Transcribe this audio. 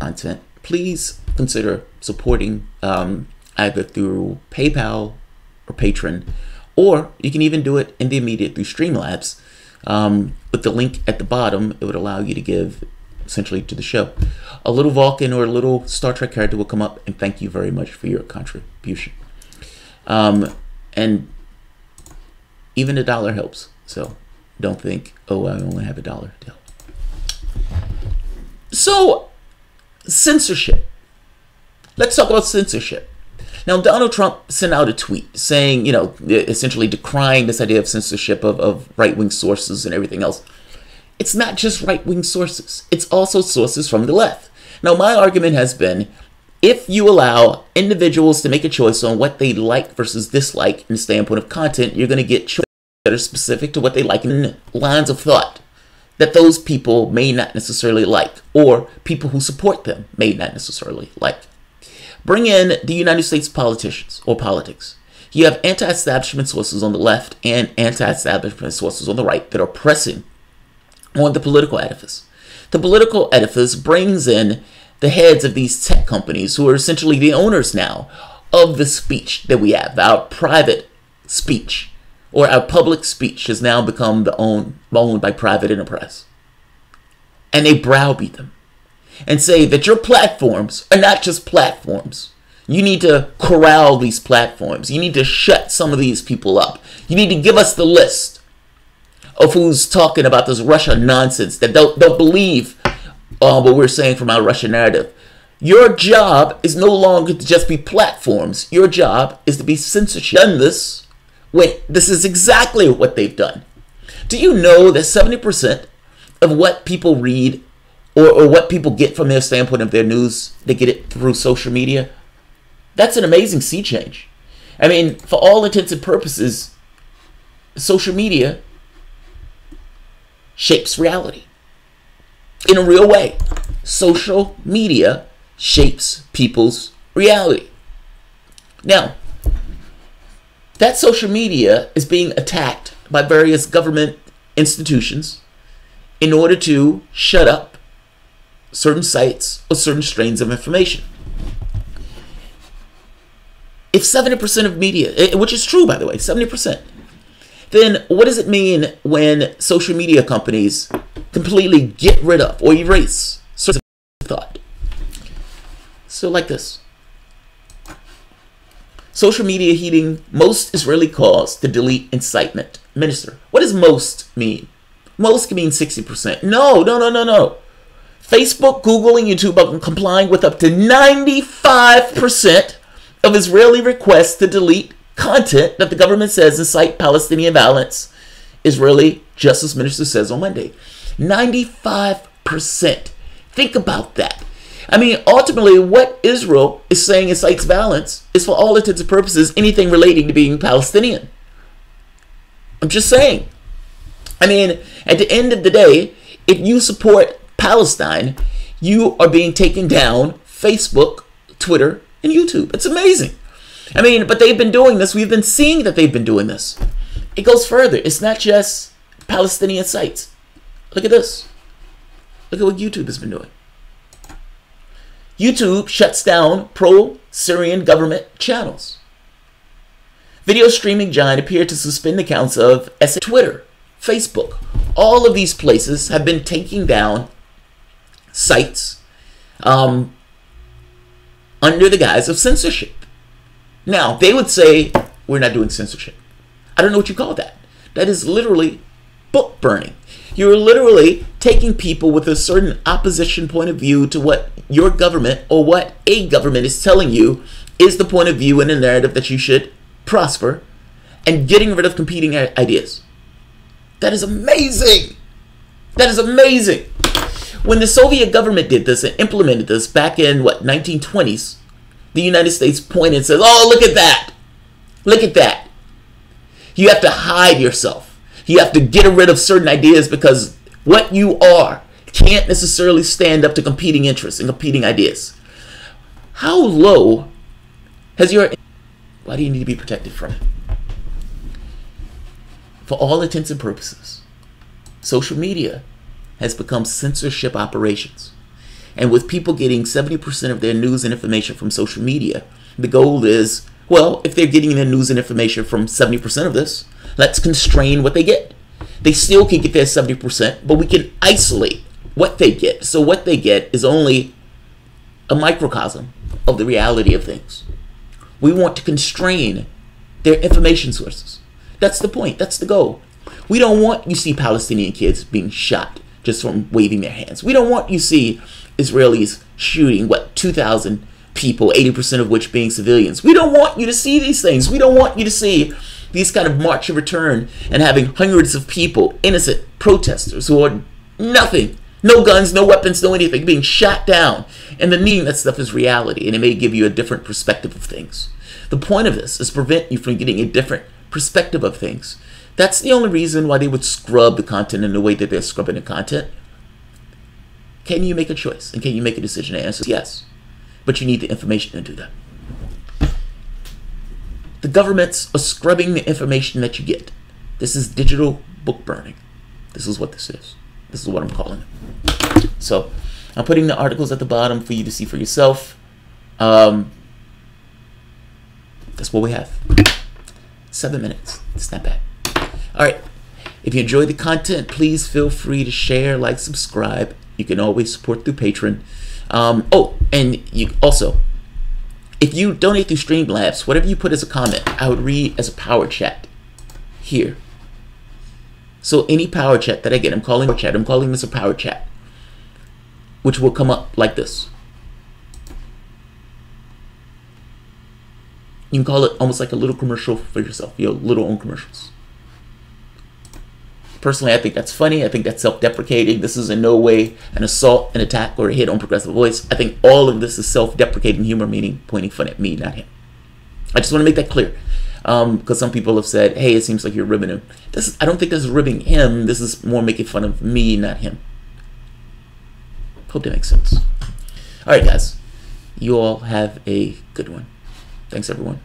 content, please consider supporting either through PayPal or Patreon, or you can even do it in the immediate through Streamlabs. With the link at the bottom, it would allow you to give essentially to the show. A little Vulcan or a little Star Trek character will come up and thank you very much for your contribution. And even $1 helps. So don't think, oh, I only have $1 to help. So, censorship. Let's talk about censorship. Now, Donald Trump sent out a tweet saying, essentially decrying this idea of censorship of right-wing sources and everything else. It's not just right-wing sources. It's also sources from the left. Now, my argument has been, if you allow individuals to make a choice on what they like versus dislike in the standpoint of content, you're going to get choices that are specific to what they like in lines of thought that those people may not necessarily like, or people who support them may not necessarily like. Bring in the United States politicians or politics. You have anti-establishment sources on the left and anti-establishment sources on the right that are pressing on the political edifice. The political edifice brings in the heads of these tech companies who are essentially the owners now of the speech that we have. Our private speech or our public speech has now become owned by private enterprise. And they browbeat them and say that your platforms are not just platforms. You need to corral these platforms. You need to shut some of these people up. You need to give us the list of who's talking about this Russia nonsense, that don't believe what we're saying from our Russia narrative. Your job is no longer to just be platforms. Your job is to be censorship. Done this when this is exactly what they've done. Do you know that 70% of what people read or what people get from their standpoint of their news, they get it through social media? That's an amazing sea change. I mean, for all intents and purposes, social media shapes reality in a real way. Social media shapes people's reality. Now, that social media is being attacked by various government institutions in order to shut up certain sites or certain strains of information. If 70% of media, which is true by the way, 70%, then what does it mean when social media companies completely get rid of or erase certain thought? So like this. Social media heating most Israeli calls to delete incitement. Minister, what does most mean? Most can mean 60%. No. Facebook, Google, and YouTube are complying with up to 95% of Israeli requests to delete content that the government says incite Palestinian violence. Israeli Justice Minister says on Monday. 95%. Think about that. I mean, ultimately, what Israel is saying incites violence is, for all intents and purposes, anything relating to being Palestinian. I'm just saying. I mean, at the end of the day, if you support Palestine, you are being taken down Facebook, Twitter, and YouTube. It's amazing. I mean, but they've been doing this. We've been seeing that they've been doing this. It goes further. It's not just Palestinian sites. Look at this. Look at what YouTube has been doing. YouTube shuts down pro-Syrian government channels. Video streaming giant appeared to suspend accounts of Twitter, Facebook. All of these places have been taking down sites under the guise of censorship. Now, they would say, we're not doing censorship. I don't know what you call that. That is literally book burning. You're literally taking people with a certain opposition point of view to what your government or what a government is telling you is the point of view and the narrative that you should prosper, and getting rid of competing ideas. That is amazing. That is amazing. When the Soviet government did this and implemented this back in, 1920s, the United States pointed and says, oh, look at that. Look at that. You have to hide yourself. You have to get rid of certain ideas because what you are can't necessarily stand up to competing interests and competing ideas. How low has your... Why do you need to be protected from it? For all intents and purposes, social media has become censorship operations. And with people getting 70% of their news and information from social media, the goal is, well, if they're getting their news and information from 70% of this, let's constrain what they get. They still can get their 70%, but we can isolate what they get. So what they get is only a microcosm of the reality of things. We want to constrain their information sources. That's the point. That's the goal. We don't want you to see Palestinian kids being shot just from waving their hands. We don't want you to see Israelis shooting, 2,000 people, 80% of which being civilians. We don't want you to see these things. We don't want you to see these kind of march and return and having hundreds of people, innocent protesters who are nothing, no guns, no weapons, no anything, being shot down. And the meaning that stuff is reality, and it may give you a different perspective of things. The point of this is prevent you from getting a different perspective of things. That's the only reason why they would scrub the content in the way that they're scrubbing the content. Can you make a choice? And can you make a decision? The answer is yes. But you need the information to do that. The governments are scrubbing the information that you get. This is digital book burning. This is what this is. This is what I'm calling it. So I'm putting the articles at the bottom for you to see for yourself. That's what we have. 7 minutes. It's not bad. All right. If you enjoy the content, please feel free to share, like, subscribe. You can always support through Patreon. And you also, if you donate through Streamlabs, whatever you put as a comment, I would read as a power chat here. So any power chat that I get, I'm calling this a power chat, which will come up like this. You can call it almost like a little commercial for yourself, your little own commercials. Personally, I think that's funny. I think that's self-deprecating. This is in no way an assault, an attack, or a hit on Progressive Voice. I think all of this is self-deprecating humor, meaning pointing fun at me, not him. I just want to make that clear. Because some people have said, hey, it seems like you're ribbing him. I don't think this is ribbing him. This is more making fun of me, not him. Hope that makes sense. All right, guys. You all have a good one. Thanks, everyone.